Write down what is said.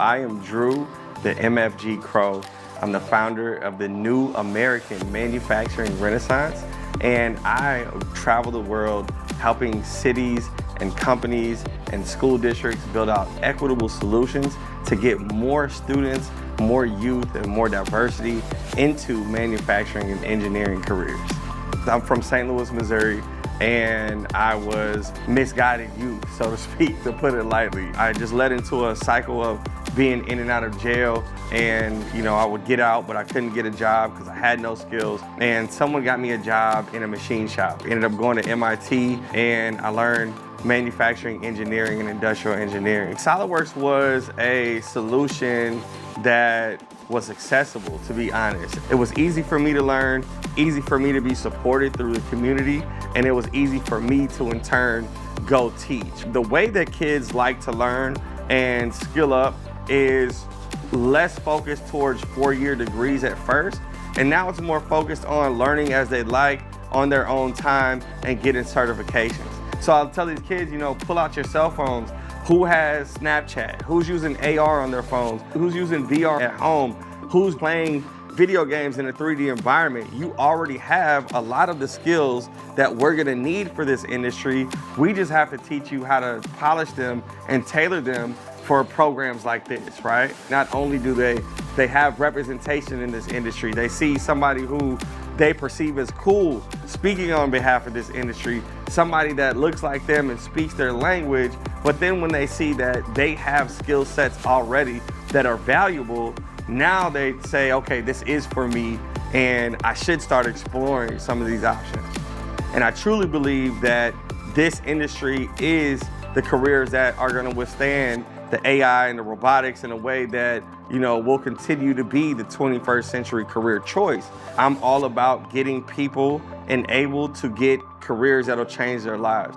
I am Drew, the MFG Crow. I'm the founder of the New American Manufacturing Renaissance, and I travel the world helping cities and companies and school districts build out equitable solutions to get more students, more youth, and more diversity into manufacturing and engineering careers. I'm from St. Louis, Missouri, and I was misguided youth, so to speak, to put it lightly. I just led into a cycle of being in and out of jail, and I would get out, but I couldn't get a job because I had no skills. And someone got me a job in a machine shop. Ended up going to MIT, and I learned manufacturing engineering and industrial engineering. Solidworks was a solution that was accessible, to be honest. It was easy for me to learn, easy for me to be supported through the community, and it was easy for me to in turn go teach. The way that kids like to learn and skill up is less focused towards four-year degrees at first, and now it's more focused on learning as they like on their own time and getting certifications. So I'll tell these kids, pull out your cell phones. Who has Snapchat? Who's using AR on their phones? Who's using VR at home? Who's playing video games in a 3D environment? You already have a lot of the skills that we're gonna need for this industry. We just have to teach you how to polish them and tailor them for programs like this, right? Not only do they have representation in this industry, they see somebody who they perceive as cool speaking on behalf of this industry, somebody that looks like them and speaks their language, but then when they see that they have skill sets already that are valuable, now they say, okay, this is for me, and I should start exploring some of these options. And I truly believe that this industry is the careers that are gonna withstand the AI and the robotics in a way that, will continue to be the 21st century career choice. I'm all about getting people enabled to get careers that'll change their lives.